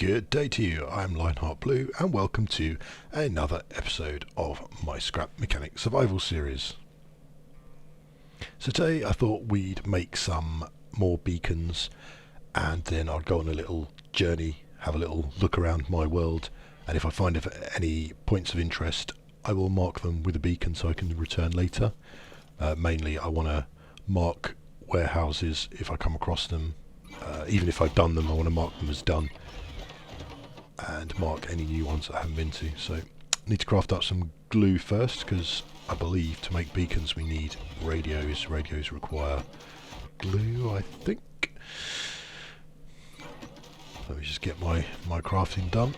Good day to you, I'm LionHeartBlue and welcome to another episode of my Scrap Mechanic Survival series. So today I thought we'd make some more beacons and then I'd go on a little journey, have a little look around my world, and if I find any points of interest I will mark them with a beacon so I can return later. Mainly I want to mark warehouses if I come across them. Even if I've done them, I want to mark them as done and mark any new ones that I haven't been to. So I need to craft up some glue first, because I believe to make beacons we need radios. Radios require glue, I think. Let me just get my crafting done.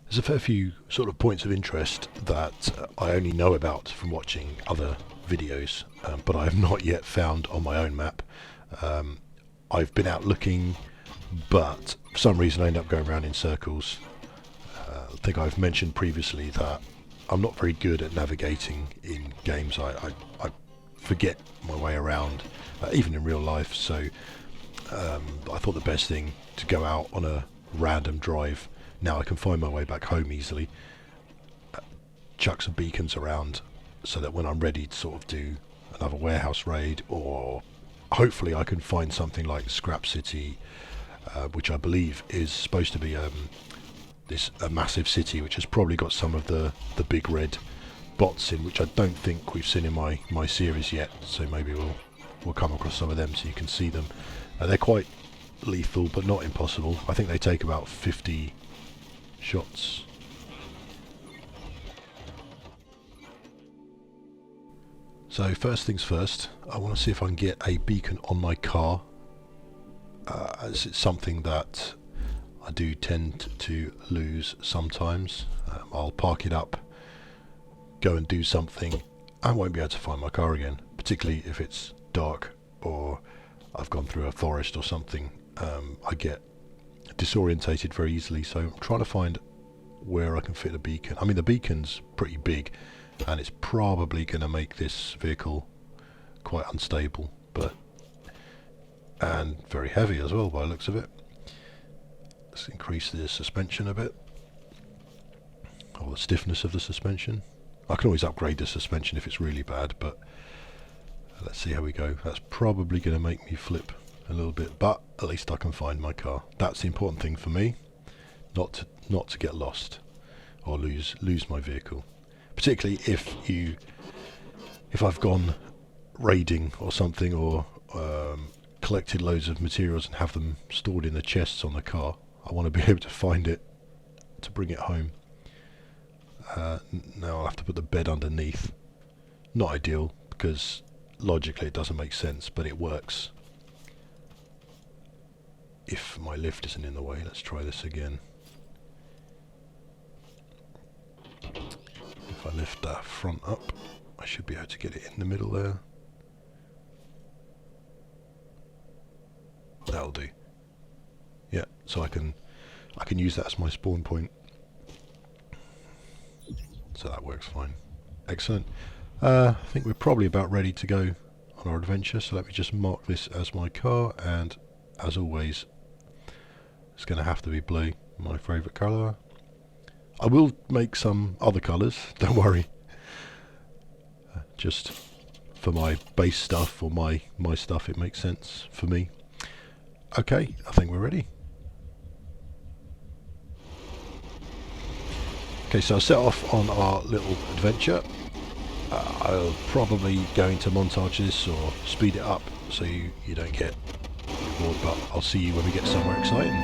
There's a fair few sort of points of interest that I only know about from watching other videos, but I have not yet found on my own map. I've been out looking, but for some reason I end up going around in circles. I think I've mentioned previously that I'm not very good at navigating in games. I forget my way around, even in real life, so I thought the best thing to go out on a random drive. Now I can find my way back home easily, chuck some beacons around so that when I'm ready to sort of do another warehouse raid, or hopefully I can find something like Scrap City, which I believe is supposed to be a massive city which has probably got some of the big red bots in, which I don't think we've seen in my series yet, so maybe we'll come across some of them so you can see them. They're quite lethal but not impossible. I think they take about 50 shots. So first things first, I want to see if I can get a beacon on my car, as it's something that I do tend to lose sometimes. I'll park it up, go and do something, I won't be able to find my car again, particularly if it's dark or I've gone through a forest or something. I get disorientated very easily, so I'm trying to find where I can fit a beacon. I mean, the beacon's pretty big and it's probably going to make this vehicle quite unstable, and very heavy as well by the looks of it. Let's increase the suspension a bit, or the stiffness of the suspension. I can always upgrade the suspension if it's really bad, but let's see how we go. That's probably going to make me flip a little bit, but at least I can find my car. That's the important thing for me, not to get lost or lose my vehicle. Particularly if I've gone raiding or something, or collected loads of materials and have them stored in the chests on the car. I want to be able to find it to bring it home. Now I'll have to put the bed underneath. Not ideal, because logically it doesn't make sense, but it works. If my lift isn't in the way, let's try this again. If I lift that front up, I should be able to get it in the middle there. That'll do. Yeah, so I can use that as my spawn point. So that works fine. Excellent. I think we're probably about ready to go on our adventure, so let me just mark this as my car, and as always it's going to have to be blue, my favourite colour. I will make some other colours, don't worry. Just for my base stuff, or my stuff, it makes sense for me. Okay, I think we're ready. Okay, so I'll set off on our little adventure. I'll probably go into montage this or speed it up so you don't get bored, but I'll see you when we get somewhere exciting.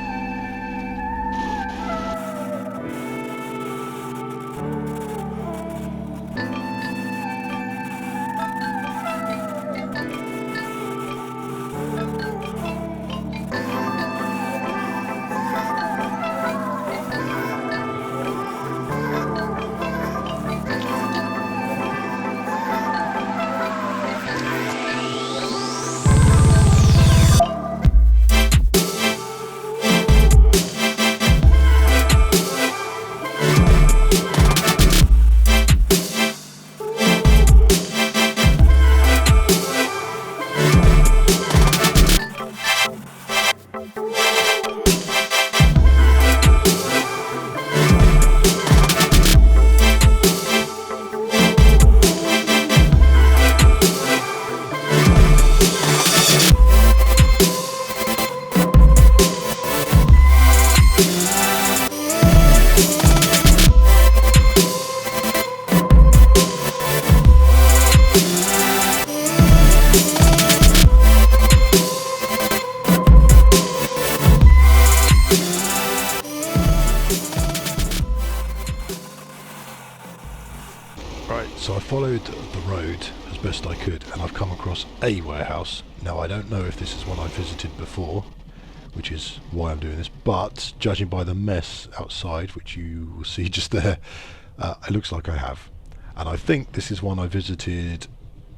Right, so I followed the road as best I could, and I've come across a warehouse. Now, I don't know if this is one I visited before, which is why I'm doing this, but judging by the mess outside, which you will see just there, it looks like I have. And I think this is one I visited.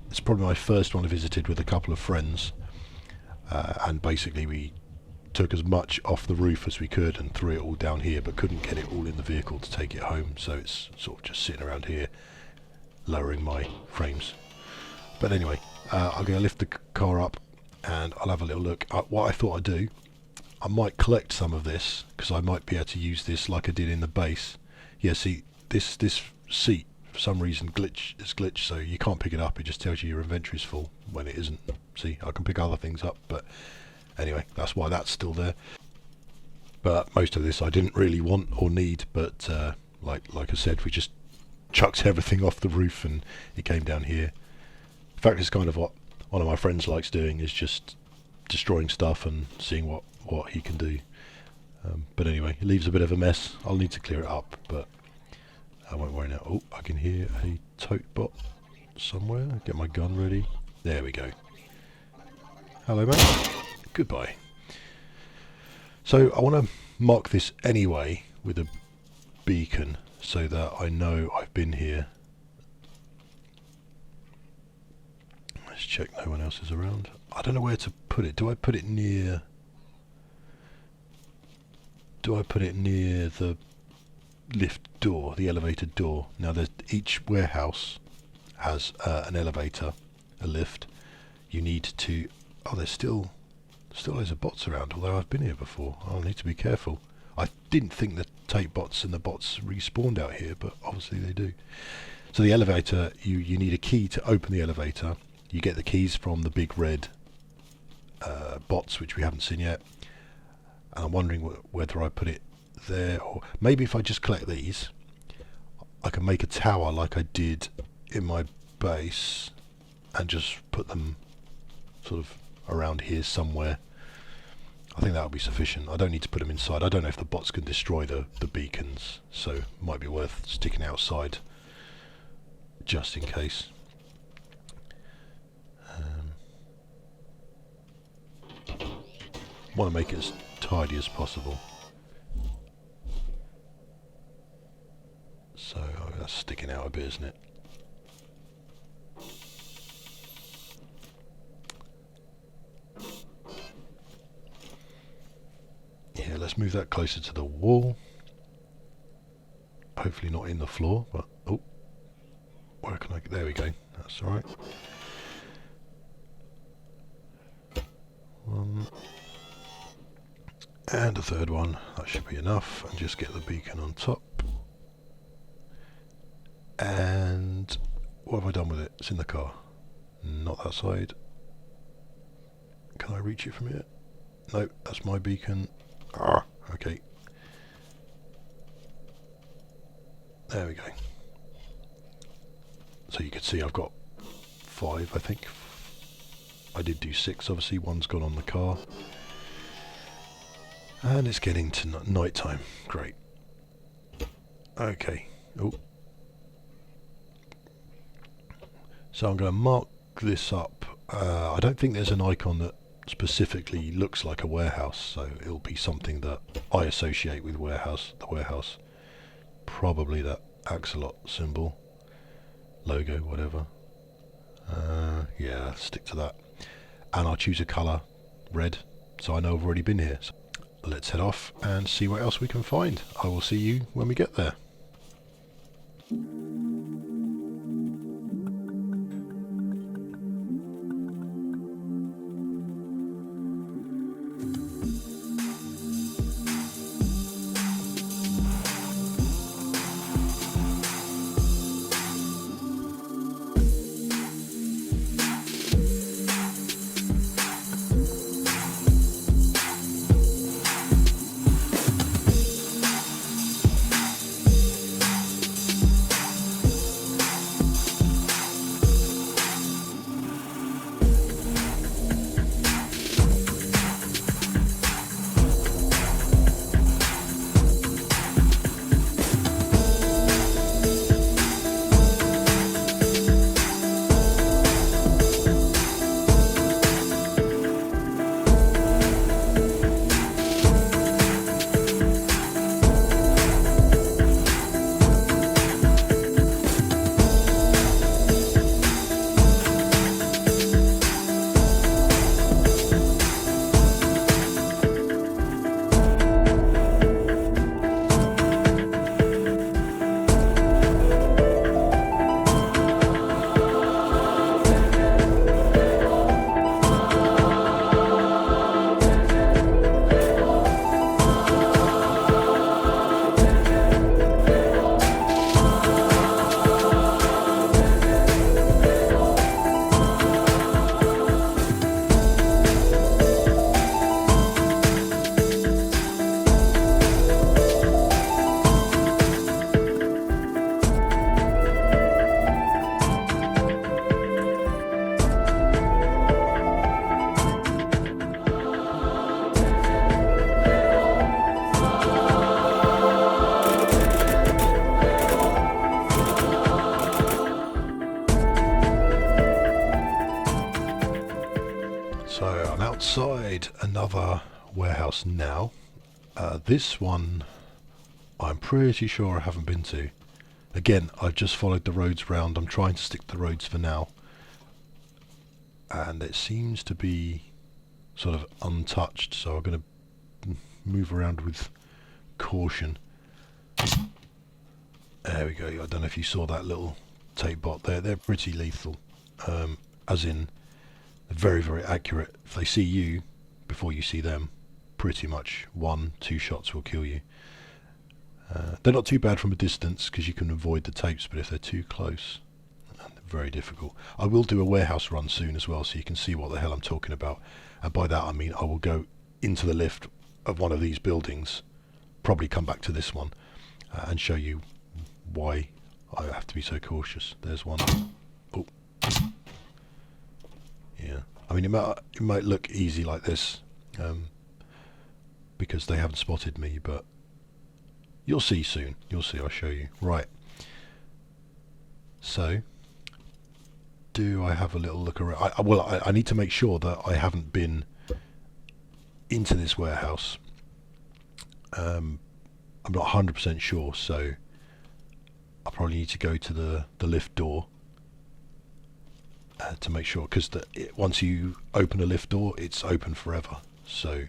It's probably my first one I visited with a couple of friends, and basically we took as much off the roof as we could and threw it all down here, but couldn't get it all in the vehicle to take it home, so it's sort of just sitting around here lowering my frames. But anyway, I'm going to lift the car up and I'll have a little look. What I thought I'd do, I might collect some of this, because I might be able to use this like I did in the base. Yeah, see, this seat for some reason is glitched, so you can't pick it up. It just tells you your inventory's full when it isn't. See, I can pick other things up, but anyway, that's why that's still there. But most of this I didn't really want or need, but like I said, we just chucked everything off the roof and it came down here. In fact, it's kind of what one of my friends likes doing, is just destroying stuff and seeing what he can do. But anyway, it leaves a bit of a mess. I'll need to clear it up, but I won't worry now. Oh, I can hear a tote bot somewhere. Get my gun ready. There we go. Hello, mate. Goodbye. So I want to mark this anyway with a beacon so that I know I've been here. Let's check no one else is around. I don't know where to put it. Do I put it near... the lift door, the elevator door? Now, each warehouse has an elevator, a lift. You need to... Oh, there's still loads of bots around, although I've been here before. I'll need to be careful. I didn't think the tape bots and the bots respawned out here, but obviously they do. So the elevator, you need a key to open the elevator. You get the keys from the big red bots, which we haven't seen yet. And I'm wondering whether I put it there, or maybe if I just collect these, I can make a tower like I did in my base and just put them sort of around here somewhere. I think that will be sufficient. I don't need to put them inside. I don't know if the bots can destroy the beacons, so it might be worth sticking outside just in case. Want to make it as tidy as possible. So that's sticking out a bit, isn't it? Yeah, let's move that closer to the wall. Hopefully not in the floor, but oh, where can I get? There we go. That's all right. One. And a third one. That should be enough. And just get the beacon on top. And what have I done with it? It's in the car. Not that side. Can I reach it from here? No, that's my beacon. Ah, okay. There we go. So you can see I've got 5, I think. I did do 6, obviously. One's gone on the car. And it's getting to night time. Great. Okay. Oh. So I'm going to mark this up. I don't think there's an icon that specifically looks like a warehouse, so it'll be something that I associate with the warehouse. Probably that axolot symbol, logo, whatever. Yeah, I'll stick to that. And I'll choose a colour, red, so I know I've already been here. So let's head off and see what else we can find. I will see you when we get there. outside another warehouse now. This one I'm pretty sure I haven't been to. Again, I've just followed the roads round. I'm trying to stick to the roads for now. And it seems to be sort of untouched, so I'm going to move around with caution. There we go. I don't know if you saw that little tape bot there. They're pretty lethal. As in, very, very accurate. If they see you before you see them, pretty much 1-2 shots will kill you. They're not too bad from a distance because you can avoid the tapes, but if they're too close, they're very difficult. I will do a warehouse run soon as well, so you can see what the hell I'm talking about. And by that I mean I will go into the lift of one of these buildings, probably come back to this one, and show you why I have to be so cautious. There's one. Oh. Yeah. I mean, it might look easy like this, because they haven't spotted me, but you'll see soon. You'll see. I'll show you. Right. So, do I have a little look around? I need to make sure that I haven't been into this warehouse. I'm not 100% sure, so I probably need to go to the lift door to make sure, because once you open a lift door, it's open forever. So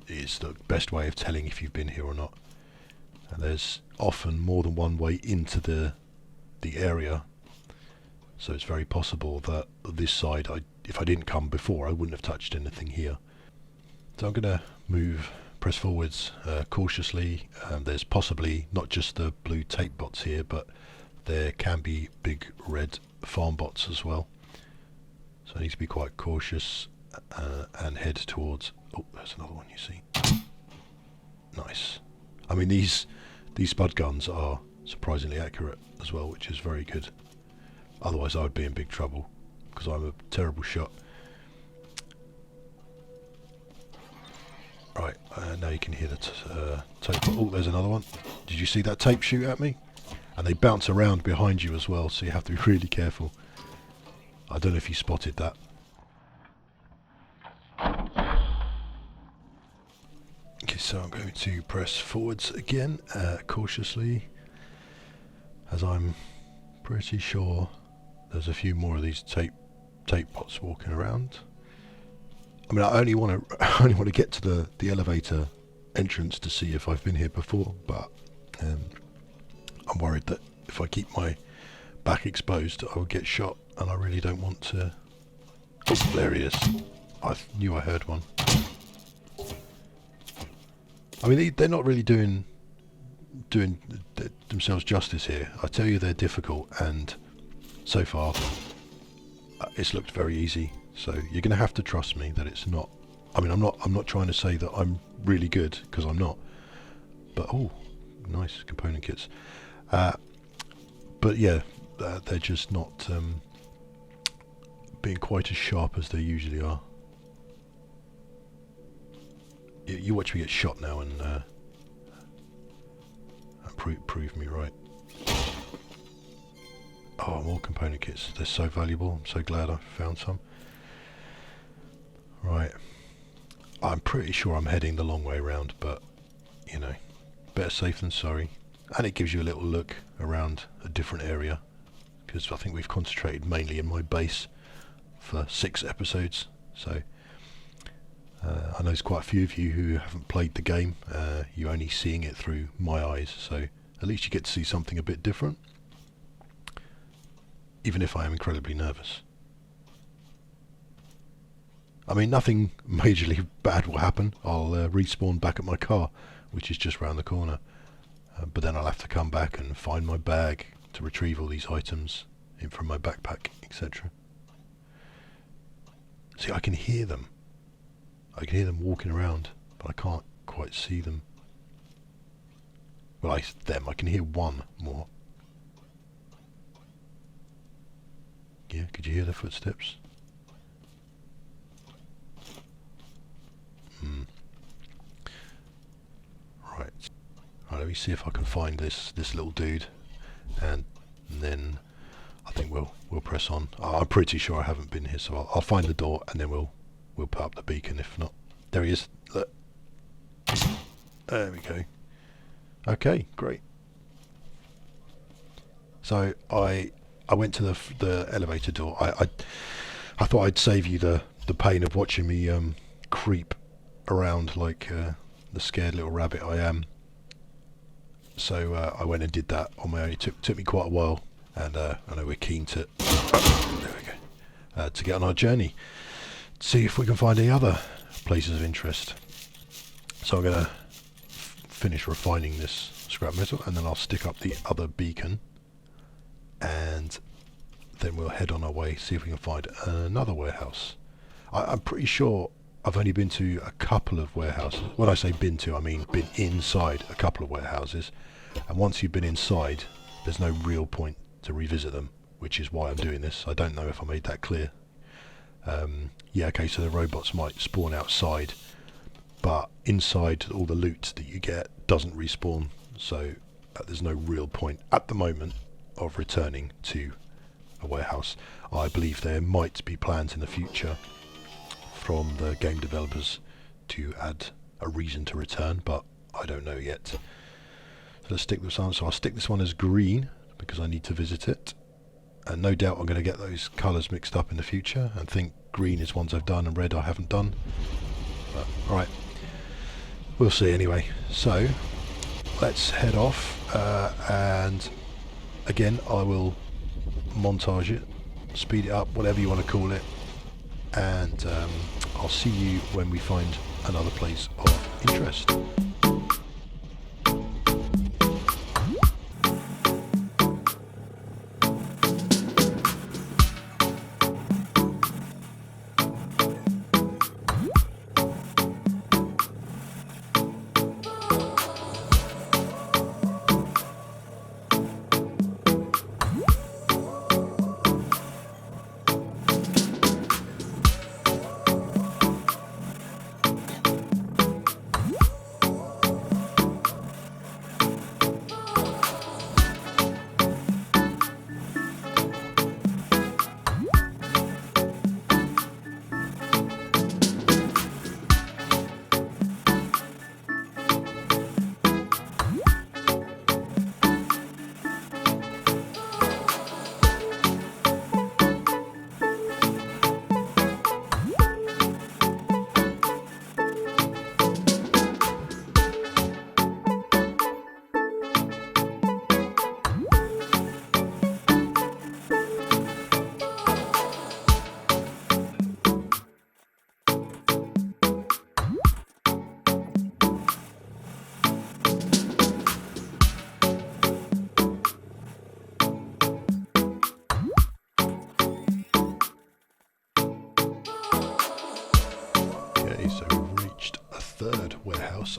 it's the best way of telling if you've been here or not. And there's often more than one way into the area, so it's very possible that this side, if I didn't come before, I wouldn't have touched anything here. So I'm going to press forwards cautiously. There's possibly not just the blue tape bots here, but there can be big red farm bots as well. So I need to be quite cautious and head towards... Oh, there's another one, you see. Nice. I mean, these spud guns are surprisingly accurate as well, which is very good. Otherwise I would be in big trouble, because I'm a terrible shot. Right, now you can hear the tape. Oh, there's another one. Did you see that tape shoot at me? And they bounce around behind you as well, so you have to be really careful. I don't know if you spotted that. Okay, so I'm going to press forwards again, cautiously, as I'm pretty sure there's a few more of these tape bots walking around. I mean, I only want to get to the elevator entrance to see if I've been here before, but I'm worried that if I keep my back exposed, I will get shot, and I really don't want to. Oh, there he is. I knew I heard one. I mean, they're not really doing themselves justice here. I tell you, they're difficult, and so far it's looked very easy. So you're going to have to trust me that it's not. I mean, I'm not trying to say that I'm really good, because I'm not. But oh, nice component kits. But yeah, they're just not being quite as sharp as they usually are. You watch me get shot now and prove me right. Oh, more component kits. They're so valuable. I'm so glad I found some. Right. I'm pretty sure I'm heading the long way around, but, you know, better safe than sorry. And it gives you a little look around a different area, because I think we've concentrated mainly in my base for 6 episodes. So I know there's quite a few of you who haven't played the game. You're only seeing it through my eyes, so at least you get to see something a bit different, even if I am incredibly nervous. I mean, nothing majorly bad will happen. I'll respawn back at my car, which is just round the corner. But then I'll have to come back and find my bag to retrieve all these items in from my backpack, etc. See, I can hear them. I can hear them walking around, but I can't quite see them. Well, I can hear one more. Yeah, could you hear the footsteps? Right. Right, let me see if I can find this little dude, and then I think we'll press on. I'm pretty sure I haven't been here, so I'll find the door and then we'll we'll put up the beacon. If not, there he is. Look. There we go. Okay, great. So I went to the elevator door. I thought I'd save you the pain of watching me creep around like the scared little rabbit I am. So I went and did that on my own. It took me quite a while, and I know we're keen to there we go, to get on our journey, see if we can find any other places of interest. So I'm going to finish refining this scrap metal, and then I'll stick up the other beacon, and then we'll head on our way, see if we can find another warehouse. I'm pretty sure I've only been to a couple of warehouses. When I say been to, I mean been inside a couple of warehouses. And once you've been inside, there's no real point to revisit them, which is why I'm doing this. I don't know if I made that clear. Yeah, okay, so the robots might spawn outside, but inside all the loot that you get doesn't respawn. So there's no real point at the moment of returning to a warehouse. I believe there might be plans in the future from the game developers to add a reason to return, but I don't know yet. So let's stick this on. So I'll stick this one as green because I need to visit it, and no doubt I'm going to get those colours mixed up in the future and think green is ones I've done and red I haven't done. But alright, we'll see anyway. So let's head off, and again I will montage it, speed it up, whatever you want to call it, and I'll see you when we find another place of interest.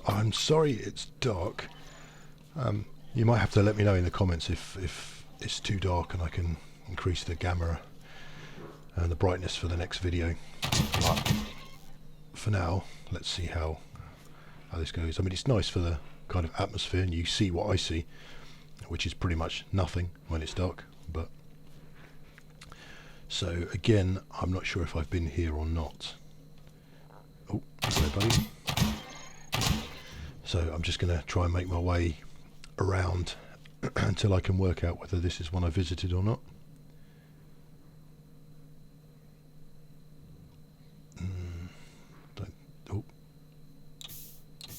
I'm sorry it's dark. You might have to let me know in the comments if it's too dark and I can increase the gamma and the brightness for the next video. But for now, let's see how this goes. I mean, it's nice for the kind of atmosphere, and you see what I see, which is pretty much nothing when it's dark. But so again, I'm not sure if I've been here or not. Oh, hello buddy. So I'm just going to try and make my way around until I can work out whether this is one I visited or not.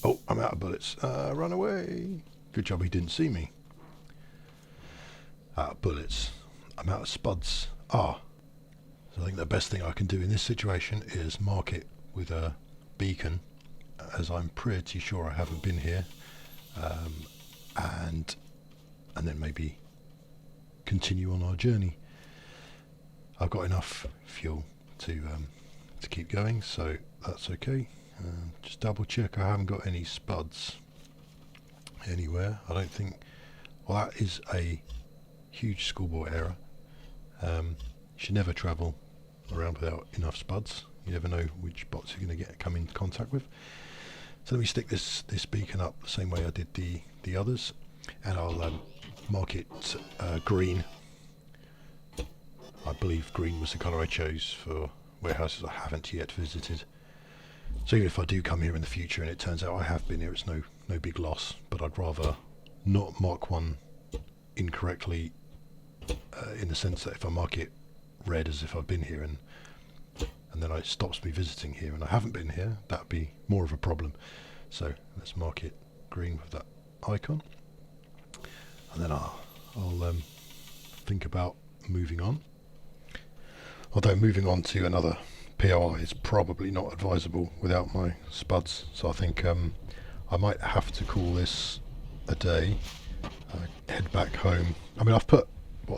Oh, I'm out of bullets. Run away. Good job he didn't see me. Out of bullets. I'm out of spuds. So I think the best thing I can do in this situation is mark it with a beacon, as I'm pretty sure I haven't been here, and then maybe continue on our journey. I've got enough fuel to keep going, so that's okay. Just double check I haven't got any spuds anywhere. I don't think. Well, that is a huge schoolboy error. You should never travel around without enough spuds. You never know which bots you're going to come in contact with. So let me stick this beacon up the same way I did the others, and I'll mark it green. I believe green was the colour I chose for warehouses I haven't yet visited. So even if I do come here in the future and it turns out I have been here, it's no big loss. But I'd rather not mark one incorrectly, in the sense that if I mark it red as if I've been here and then it stops me visiting here and I haven't been here, that would be more of a problem. So let's mark it green with that icon, and then I'll think about moving on. Although moving on to another POI is probably not advisable without my spuds, so I think I might have to call this a day, head back home. I mean, I've put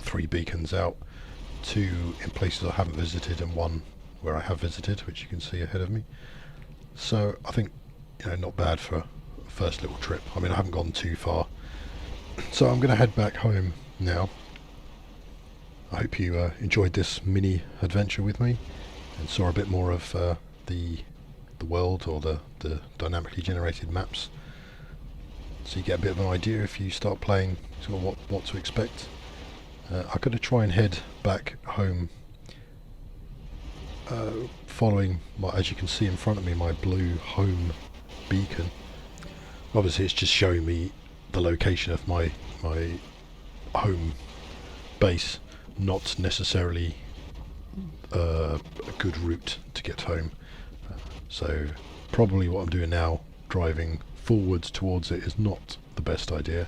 3 beacons out, 2 in places I haven't visited and 1 where I have visited, which you can see ahead of me. So I think, not bad for a first little trip. I mean, I haven't gone too far, so I'm going to head back home now. I hope you enjoyed this mini adventure with me and saw a bit more of the world, or the dynamically generated maps, so you get a bit of an idea if you start playing sort of what to expect. I'm going to try and head back home following as you can see in front of me, my blue home beacon. Obviously it's just showing me the location of my home base, not necessarily a good route to get home. So probably what I'm doing now, driving forwards towards it, is not the best idea,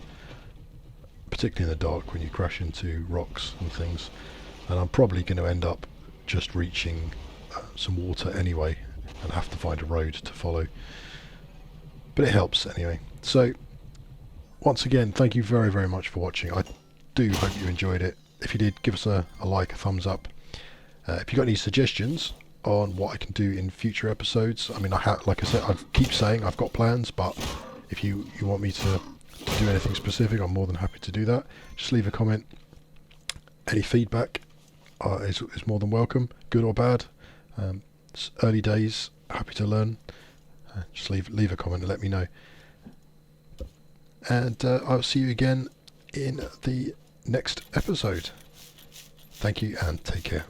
particularly in the dark when you crash into rocks and things. And I'm probably going to end up just reaching some water anyway and have to find a road to follow, but it helps anyway. So once again, thank you very, very much for watching. I do hope you enjoyed it. If you did, give us a like, a thumbs up. If you've got any suggestions on what I can do in future episodes, I mean, like I said, I keep saying I've got plans, but if you want me to do anything specific, I'm more than happy to do that. Just leave a comment. Any feedback is more than welcome, good or bad. It's early days, happy to learn. Just leave a comment and let me know. And I'll see you again in the next episode. Thank you and take care.